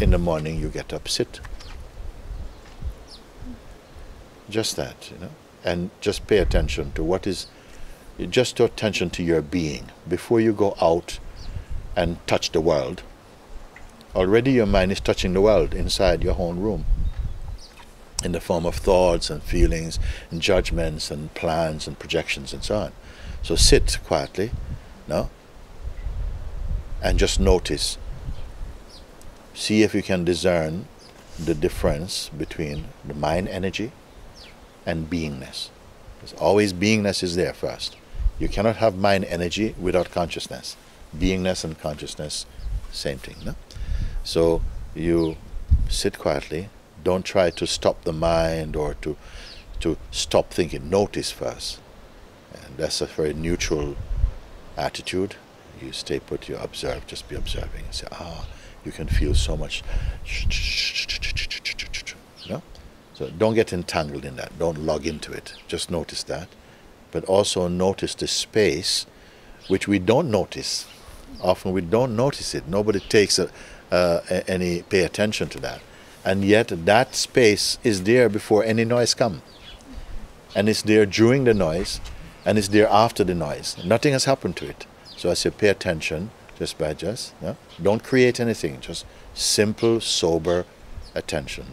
in the morning you get up, sit. Just that, and just pay attention to what is, just pay attention to your being. Before you go out and touch the world, already your mind is touching the world inside your own room, in the form of thoughts and feelings and judgments and plans and projections and so on. So sit quietly, and just notice. See if you can discern the difference between the mind energy and beingness. Because always beingness is there first. You cannot have mind energy without consciousness. Beingness and consciousness, same thing. No? So you sit quietly. Don't try to stop the mind or to stop thinking. Notice first. And that's a very neutral attitude. You stay put, you observe, just be observing. And say, you can feel so much. So don't get entangled in that. Don't log into it. Just notice that. But also notice the space, which we don't notice. Often we don't notice it. Nobody takes any pay attention to that. And yet that space is there before any noise comes. And it's there during the noise, and it's there after the noise. Nothing has happened to it. So I say pay attention, just by just. Don't create anything, just simple, sober attention.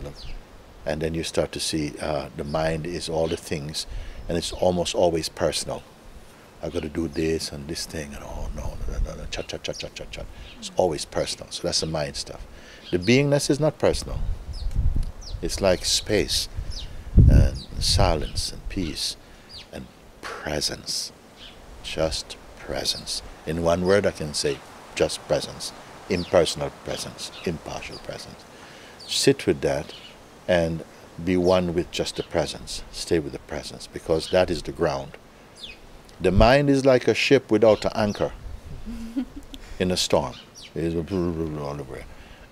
And then you start to see the mind is all the things, and it's almost always personal. I've got to do this and this thing, and no, chat. It's always personal. So that's the mind stuff. The beingness is not personal. It's like space and silence and peace and presence. Just presence. In one word I can say just presence. Impersonal presence. Impartial presence. Sit with that and be one with just the presence. Stay with the presence, because that is the ground. The mind is like a ship without an anchor in a storm. It is all over.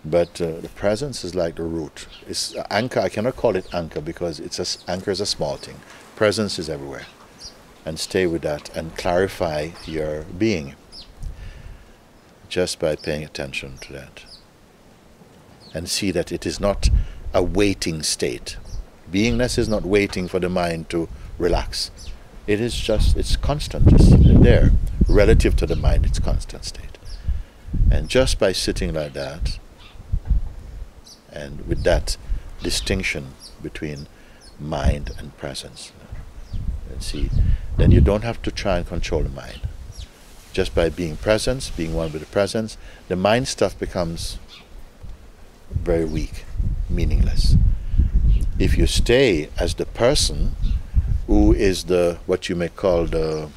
But the presence is like the root. It's anchor. I cannot call it anchor because anchor is a small thing. Presence is everywhere. And stay with that and clarify your being just by paying attention to that. And see that it is not a waiting state. Beingness is not waiting for the mind to relax. It is just, it's constant, it's there. Relative to the mind, it's constant state. And just by sitting like that, and with that distinction between mind and presence, and see, then you don't have to try and control the mind. Just by being presence, being one with the presence, the mind stuff becomes very weak, meaningless. If you stay as the person who is the, what you may call the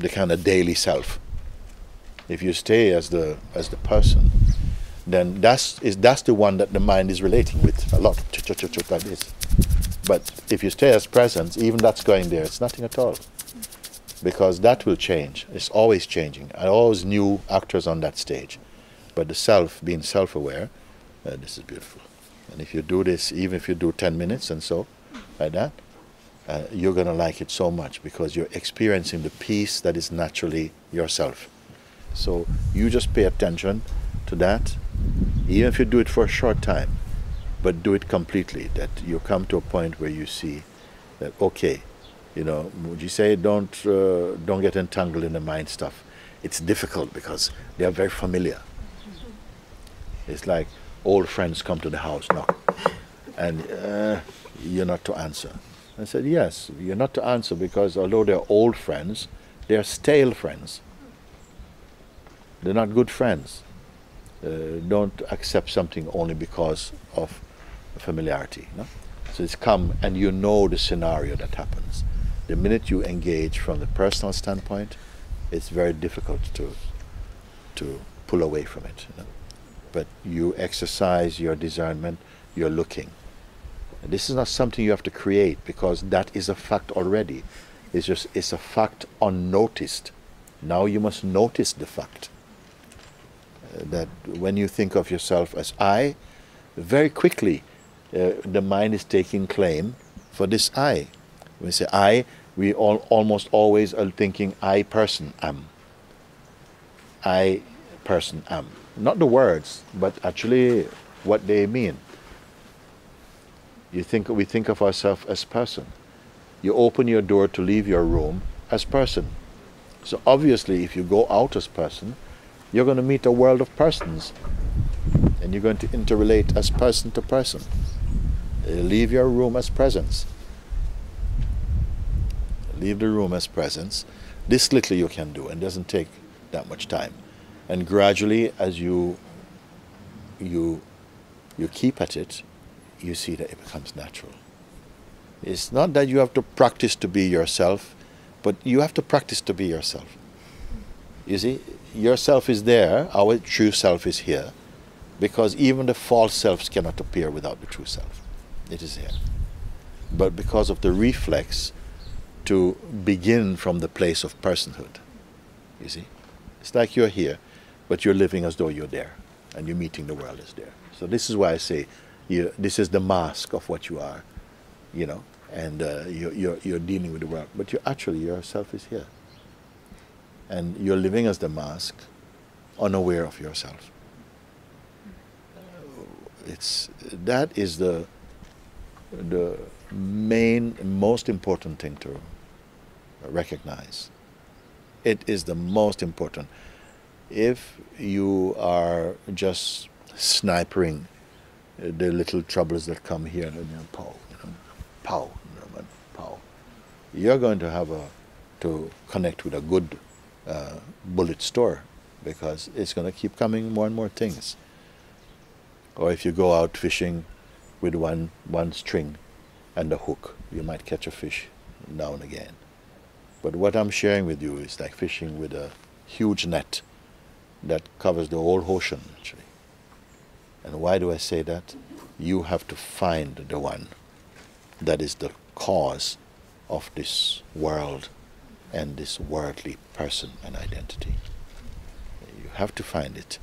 kind of daily self. If you stay as the person, then that's the one that the mind is relating with a lot, like this. But if you stay as presence, even that's going there, it's nothing at all, because that will change. It's always changing. I always new actors on that stage, but the self, being self-aware, this is beautiful. And if you do this, even if you do 10 minutes and so like that, you're going to like it so much, because you're experiencing the peace that is naturally yourself. So you just pay attention to that, even if you do it for a short time, but do it completely, that you come to a point where you see that, okay, would you say don't get entangled in the mind stuff. It's difficult because they are very familiar. It's like old friends come to the house, knock, and you're not to answer. I said, yes, you're not to answer, because although they're old friends, they're stale friends. They're not good friends. Don't accept something only because of familiarity. No? So it's come, and you know the scenario that happens. The minute you engage from the personal standpoint, it's very difficult to pull away from it. But you exercise your discernment, you're looking. And this is not something you have to create, because that is a fact already. It's a fact unnoticed. Now you must notice the fact. That when you think of yourself as I, very quickly the mind is taking claim for this I. When we say I, we almost always are thinking I person am. I, person, am. Not the words, but actually what they mean. We think of ourselves as person. You open your door to leave your room as person. So obviously if you go out as person, you're going to meet a world of persons. And you're going to interrelate as person to person. You leave your room as presence. Leave the room as presence. This little you can do, and it doesn't take that much time. And gradually, as you keep at it, you see that it becomes natural. It's not that you have to practice to be yourself, but you have to practice to be yourself. You see, yourself is there, our true self is here, because even the false selves cannot appear without the true self. It is here. But because of the reflex to begin from the place of personhood, you see, it's like you're here, but you're living as though you're there, and you're meeting the world as there. So this is why I say, this is the mask of what you are, you know, and you're dealing with the world, but yourself is here, and you're living as the mask, unaware of yourself. That is the main, most important thing to recognize. It is the most important. If you are just snipering the little troubles that come here and then pow, pow, pow, you're going to have to connect with a good bullet store, because it's going to keep coming more and more things. Or if you go out fishing with one string and a hook, you might catch a fish now and again. But what I'm sharing with you is like fishing with a huge net that covers the whole ocean, actually. And why do I say that? You have to find the one that is the cause of this world and this worldly person and identity. You have to find it.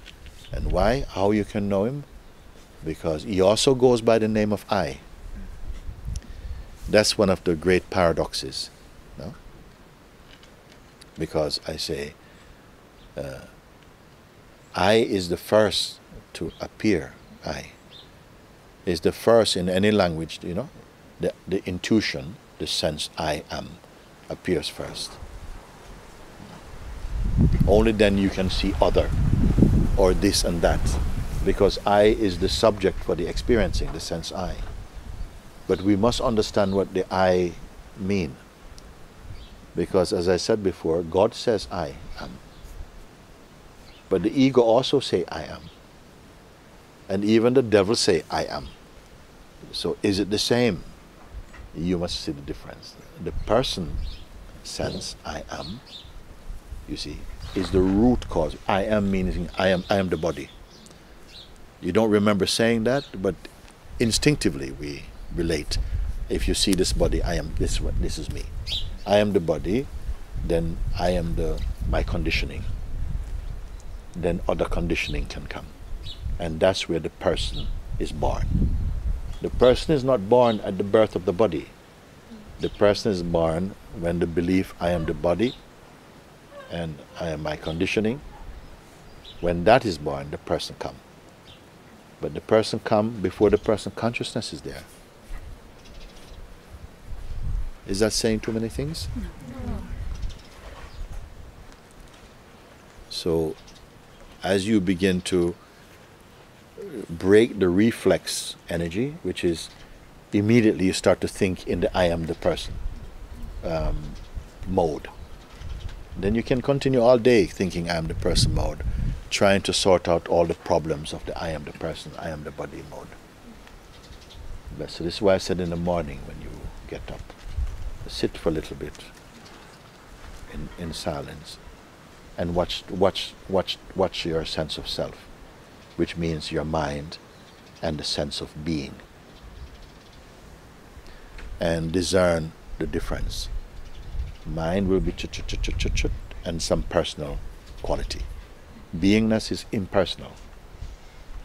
And why? How you can know him? Because he also goes by the name of I. That's one of the great paradoxes, no? Because I say, I is the first to appear. I is the first in any language, you know, the intuition, the sense I am, appears first. Only then you can see other, or this and that, because I is the subject for the experiencing, the sense I. But we must understand what the I mean. Because as I said before, God says I am. But the ego also say I am. And even the devil say I am. So is it the same? You must see the difference. The person sense I am, you see, is the root cause. I am meaning I am the body. You don't remember saying that, but instinctively we relate. If you see this body, I am this one, this is me. I am the body, then I am my conditioning. Then other conditioning can come. And that's where the person is born. The person is not born at the birth of the body. The person is born when the belief I am the body and I am my conditioning. When that is born, the person comes. But the person comes before the person consciousness is there. Is that saying too many things? No. So as you begin to break the reflex energy, which is immediately you start to think in the I am the person mode. Then you can continue all day thinking I am the person mode, trying to sort out all the problems of the I am the person, I am the body mode. But so this is why I said in the morning when you get up, sit for a little bit in silence and watch your sense of self, which means your mind and the sense of being, and discern the difference. Mind will be chut and some personal quality. Beingness is impersonal.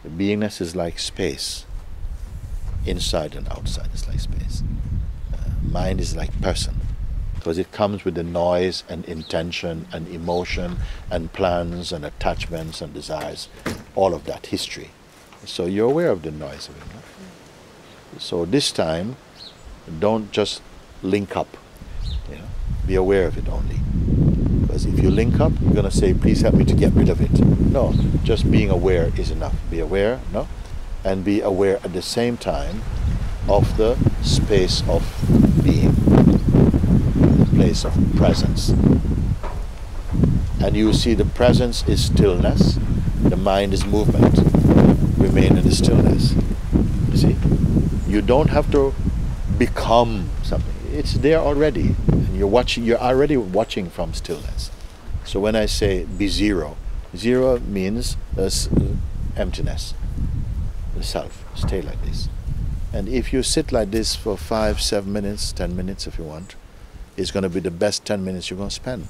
The beingness is like space. Inside and outside is like space. Mind is like person. because it comes with the noise and intention and emotion and plans and attachments and desires, all of that history. So you're aware of the noise of it. No? So this time, don't just link up. You know? Be aware of it only. Because if you link up, you're going to say, please help me to get rid of it. No, just being aware is enough. Be aware, no? And be aware at the same time of the space of being, the place of presence. And you see the presence is stillness, the mind is movement. Remain in the stillness. You see? You don't have to become something. It's there already. And you're already watching from stillness. So when I say be zero, zero means emptiness. The self. Stay like this. And if you sit like this for 5, 7 minutes, 10 minutes if you want, it's going to be the best 10 minutes you're going to spend.